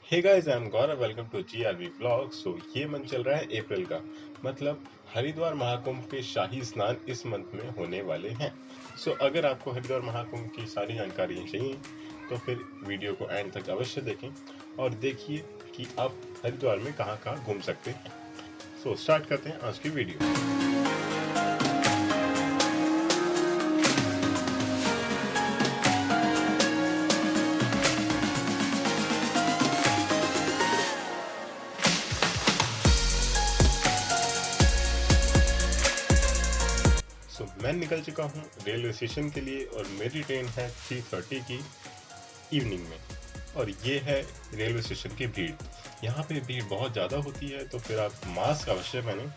Hey guys, I am Gaurav, welcome to GRV vlog. ये month चल रहा है अप्रैल का, मतलब हरिद्वार महाकुंभ के शाही स्नान इस मंथ में होने वाले हैं। अगर आपको हरिद्वार महाकुंभ की सारी जानकारियाँ चाहिए तो फिर वीडियो को एंड तक अवश्य देखें और देखिए कि आप हरिद्वार में कहाँ कहाँ घूम सकते हैं। स्टार्ट करते हैं आज की वीडियो। मैं निकल चुका हूँ रेलवे स्टेशन के लिए और मेरी ट्रेन है 3:30 की इवनिंग में। और ये है रेलवे स्टेशन की भीड़। यहाँ पे भीड़ बहुत ज़्यादा होती है, तो फिर आप मास्क अवश्य पहनें।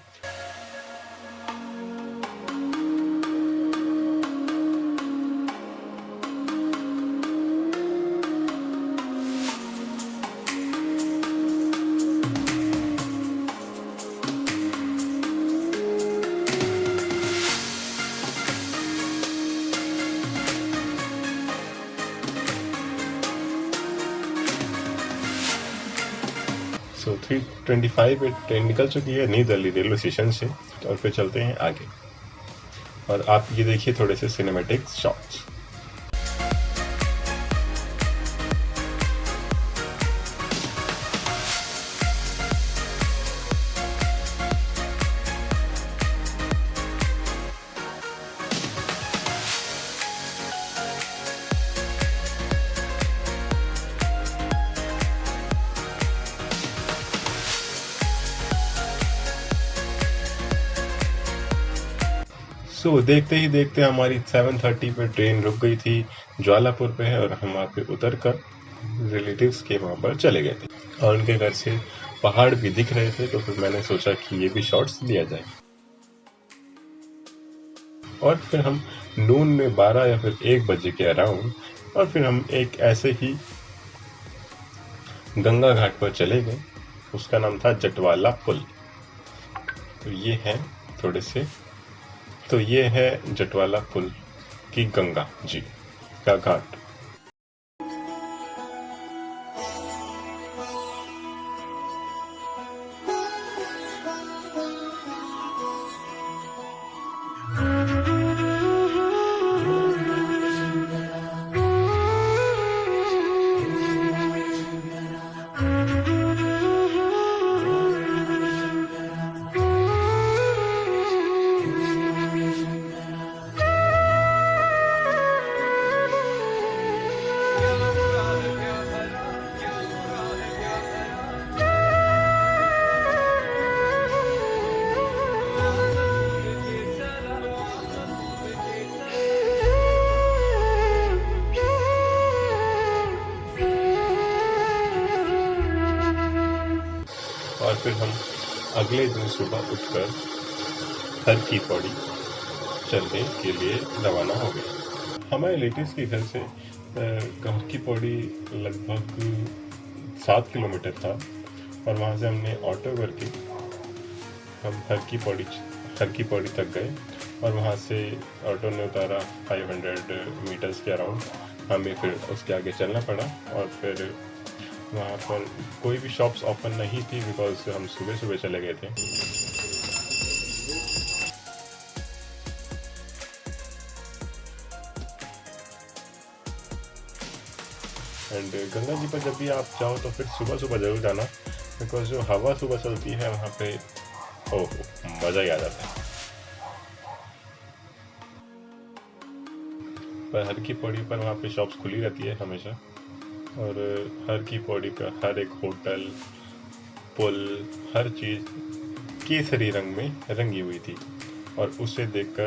सो 3:25 पे ट्रेन निकल चुकी है न्यू दिल्ली रेलवे स्टेशन से और फिर चलते हैं आगे। और आप ये देखिए थोड़े से सिनेमैटिक शॉट्स। देखते ही देखते हमारी 7:30 पे ट्रेन रुक गई थी ज्वालापुर पे, और हम वहाँ पे उतर कर रिलेटिव्स के वहाँ पर चले गए थे और उनके घर से पहाड़ भी दिख रहे थे, तो फिर मैंने सोचा कि ये भी शॉट्स लिया जाए। और फिर हम नून में 12 या फिर 1 बजे के अराउंड, और फिर हम एक ऐसे ही गंगा घाट पर चले गए। उसका नाम था जटवाला पुल। तो ये है जटवाला पुल की गंगा जी का घाट। और फिर हम अगले दिन सुबह उठकर हर की पौड़ी चलने के लिए रवाना हो गए। हमारे रिलेटिव्स के घर से हर की पौड़ी लगभग 7 किलोमीटर था, और वहाँ से हमने ऑटो करके हम हर की पौड़ी तक गए। और वहाँ से ऑटो ने उतारा 500 मीटर्स के अराउंड। हमें फिर उसके आगे चलना पड़ा, और फिर वहाँ पर कोई भी शॉप्स ओपन नहीं थी बिकॉज हम सुबह सुबह चले गए थे। एंड गंगा जी पर जब भी आप जाओ तो फिर सुबह सुबह जरूर जाना, बिकॉज जो हवा सुबह चलती है वहाँ पे मज़ा ही आ जाता है। पर हर की पौड़ी पर वहाँ पे शॉप्स खुली रहती है हमेशा, और हर की पौड़ी पर हर एक होटल, पुल, हर चीज़ केसरी रंग में रंगी हुई थी। और उसे देखते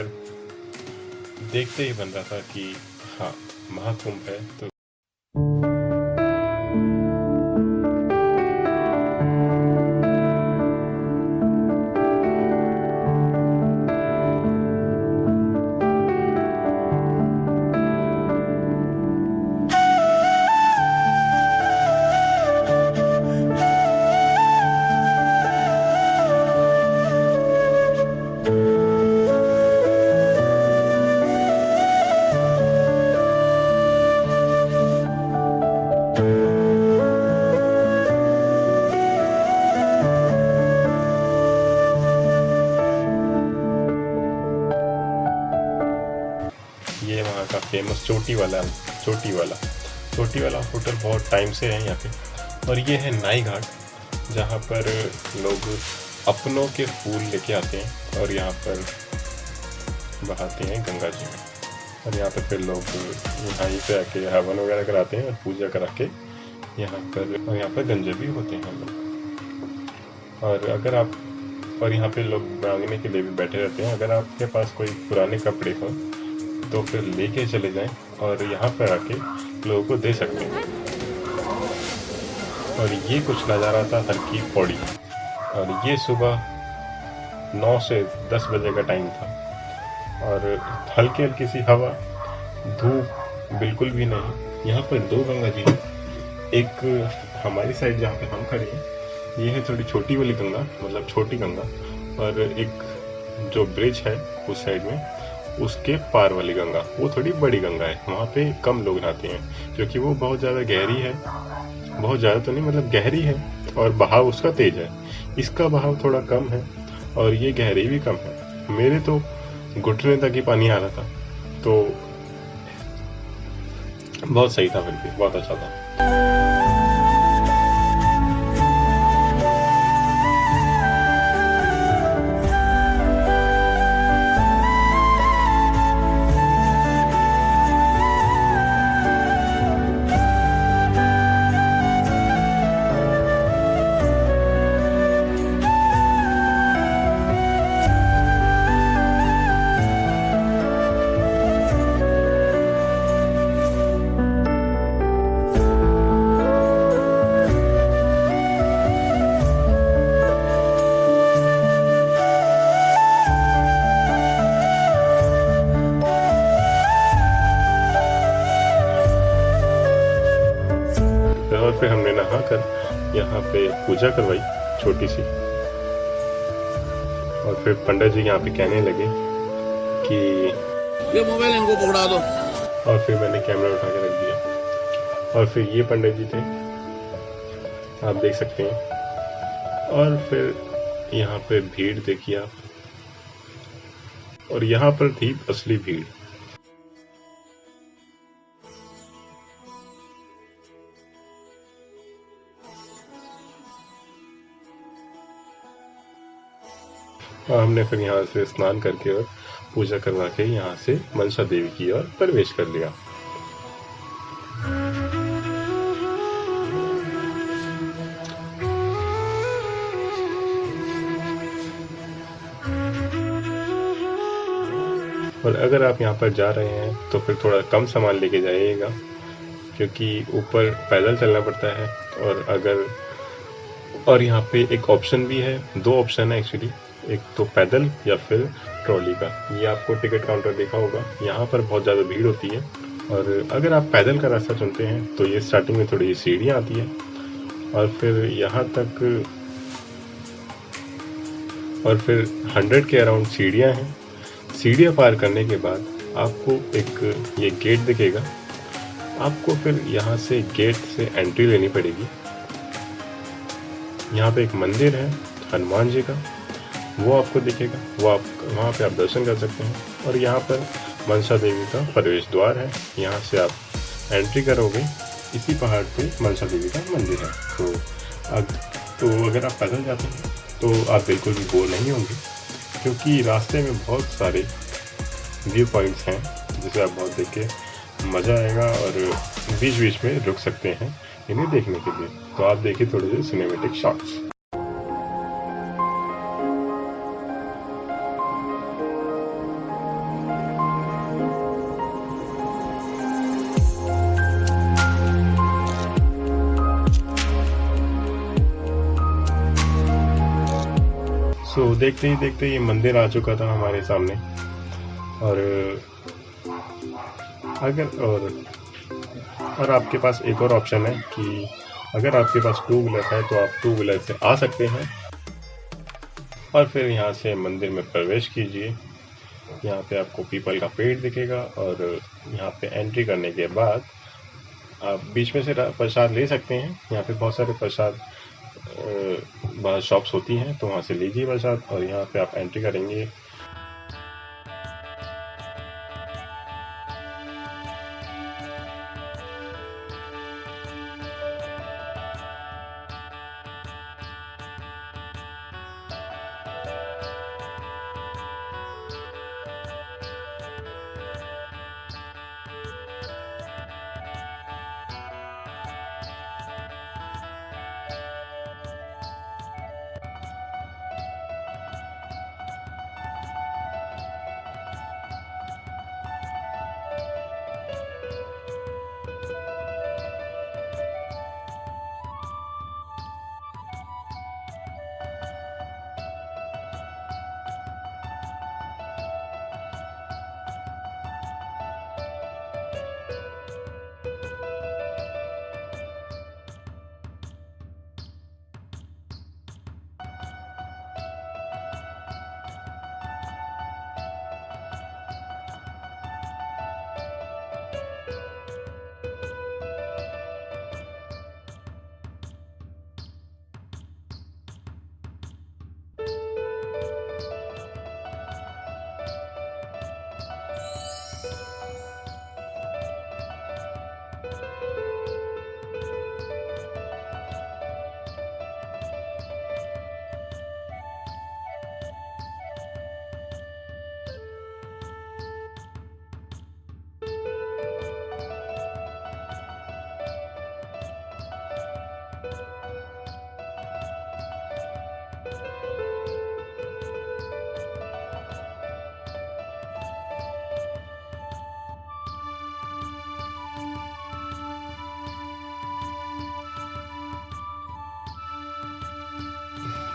ही बन रहा था कि हाँ, महाकुंभ है तो फेमस चोटी वाला होटल बहुत टाइम से है यहाँ पे। और ये है नाई घाट, जहाँ पर लोग अपनों के फूल लेके आते हैं और यहाँ पर बहाते हैं गंगा जी में। और यहाँ पर फिर लोग यहीं पे आके हवन वगैरह कराते हैं और पूजा करा के यहाँ पर गंजे भी होते हैं लोग। और यहाँ पे लोग मांगने के लिए भी बैठे रहते हैं। अगर आपके पास कोई पुराने कपड़े हो तो फिर लेके चले जाएं और यहाँ पर आके लोगों को दे सकते हैं। और ये कुछ नज़ारा था हर की पौड़ी, और ये सुबह 9 से 10 बजे का टाइम था और हल्की हल्की सी हवा, धूप बिल्कुल भी नहीं। यहाँ पर 2 गंगा जी हैं, एक हमारी साइड जहाँ पे हम खड़े हैं ये है थोड़ी छोटी वाली गंगा, मतलब छोटी गंगा, और एक जो ब्रिज है उस साइड में उसके पार वाली गंगा वो थोड़ी बड़ी गंगा है। वहाँ पे कम लोग नहाते हैं क्योंकि वो बहुत ज़्यादा गहरी है, बहुत ज़्यादा तो नहीं मतलब गहरी है, और बहाव उसका तेज है। इसका बहाव थोड़ा कम है और ये गहरी भी कम है। मेरे तो घुटने तक ही पानी आ रहा था, तो बहुत सही था, फिर भी बहुत अच्छा था। और फिर हमने नहा कर यहाँ पे पूजा करवाई छोटी सी, और फिर पंडित जी यहाँ पे कहने लगे कि ये मोबाइल इनको पकड़ा दो, और फिर मैंने कैमरा उठा के रख दिया। और फिर ये पंडित जी थे, आप देख सकते हैं। और फिर यहाँ पे भीड़ देखिए आप, और यहाँ पर थी असली भीड़। और हमने फिर यहाँ से स्नान करके और पूजा करवा के यहाँ से मनसा देवी की ओर प्रवेश कर लिया। और अगर आप यहाँ पर जा रहे हैं तो फिर थोड़ा कम सामान लेके जाइएगा, क्योंकि ऊपर पैदल चलना पड़ता है। और यहाँ पे एक ऑप्शन भी है, 2 ऑप्शन है एक्चुअली, एक तो पैदल या फिर ट्रॉली का। ये आपको टिकट काउंटर देखा होगा, यहाँ पर बहुत ज़्यादा भीड़ होती है। और अगर आप पैदल का रास्ता चुनते हैं तो ये स्टार्टिंग में थोड़ी सीढ़ियाँ आती है, और फिर यहाँ तक 100 के अराउंड सीढ़ियाँ हैं। सीढ़ियाँ पार करने के बाद आपको एक ये गेट दिखेगा, आपको फिर यहाँ से गेट से एंट्री लेनी पड़ेगी। यहाँ पे एक मंदिर है हनुमान जी का, वो आपको दिखेगा, वहाँ पे आप दर्शन कर सकते हैं। और यहाँ पर मनसा देवी का प्रवेश द्वार है, यहाँ से आप एंट्री करोगे। इसी पहाड़ पे मनसा देवी का मंदिर है। तो अगर आप पैदल जाते हैं तो आप बिल्कुल भी बोर नहीं होंगे, क्योंकि रास्ते में बहुत सारे व्यू पॉइंट्स हैं जिसे आप बहुत देख के मज़ा आएगा, और बीच बीच में रुक सकते हैं इन्हें देखने के लिए। तो आप देखिए थोड़े से सिनेमेटिक शॉट्स। देखते ही देखते ये मंदिर आ चुका था हमारे सामने। और आपके पास एक और ऑप्शन है कि अगर आपके पास 2 व्हीलर है तो आप 2 व्हीलर से आ सकते हैं, और फिर यहाँ से मंदिर में प्रवेश कीजिए। यहाँ पे आपको पीपल का पेड़ दिखेगा, और यहाँ पे एंट्री करने के बाद आप बीच में से प्रसाद ले सकते हैं। यहाँ पे बहुत सारे प्रसाद बाहर शॉप्स होती हैं, तो वहाँ से लीजिए प्रसाद, और यहाँ पे आप एंट्री करेंगे।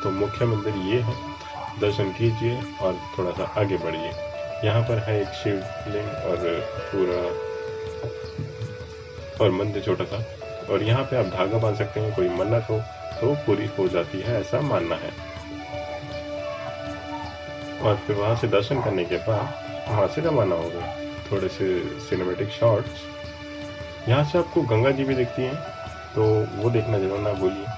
तो मुख्य मंदिर ये है, दर्शन कीजिए और थोड़ा सा आगे बढ़िए। यहाँ पर है एक शिवलिंग और पूरा और मंदिर छोटा सा, और यहाँ पे आप धागा बांध सकते हैं, कोई मन्नत हो तो पूरी हो जाती है, ऐसा मानना है। और फिर वहाँ से दर्शन करने के बाद वहाँ से रवाना हो गए। थोड़े से सिनेमैटिक शॉट्स, यहाँ से आपको गंगा जी भी दिखती हैं, तो वो देखना जरूर ना भूलिए।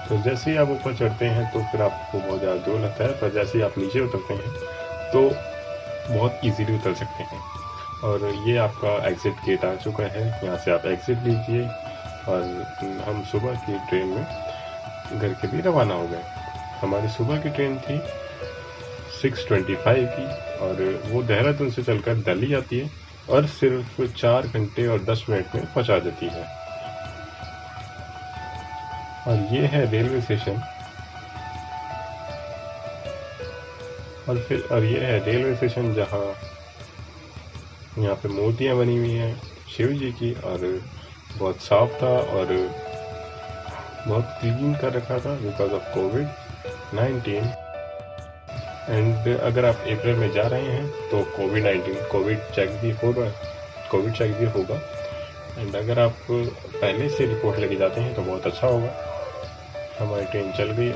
तो जैसे ही आप ऊपर चढ़ते हैं तो फिर आपको बहुत ज़्यादा दूर लगता है, पर जैसे ही आप नीचे उतरते हैं तो बहुत इजीली उतर सकते हैं। और ये आपका एग्ज़िट गेट आ चुका है, यहाँ से आप एग्ज़िट लीजिए। और हम सुबह की ट्रेन में घर के लिए रवाना हो गए। हमारी सुबह की ट्रेन थी 6:25 की, और वो देहरादून से चलकर दिल्ली आती है और सिर्फ 4 घंटे और 10 मिनट में पहुँचा देती है। और ये है रेलवे स्टेशन, और ये है रेलवे स्टेशन जहाँ यहाँ पे मूर्तियाँ बनी हुई हैं शिव जी की, और बहुत साफ था और बहुत क्लीन कर रखा था बिकॉज ऑफ कोविड-19। एंड अगर आप अप्रैल में जा रहे हैं तो कोविड चेक भी होगा। एंड अगर आप पहले से रिपोर्ट लेके जाते हैं तो बहुत अच्छा होगा। हमारी ट्रेन चल गई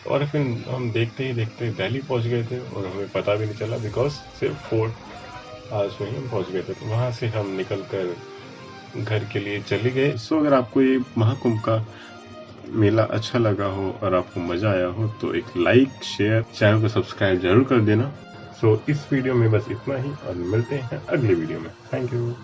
और फिर हम देखते ही देखते दिल्ली पहुंच गए थे, और हमें पता भी नहीं चला बिकॉज सिर्फ 4 आवर्स में ही हम पहुंच गए थे। वहाँ से हम निकल कर घर के लिए चले गए। सो अगर आपको ये महाकुंभ का मेला अच्छा लगा हो और आपको मजा आया हो तो एक लाइक, शेयर, चैनल को सब्सक्राइब जरूर कर देना। सो इस वीडियो में बस इतना ही, और मिलते हैं अगले वीडियो में। Thank you.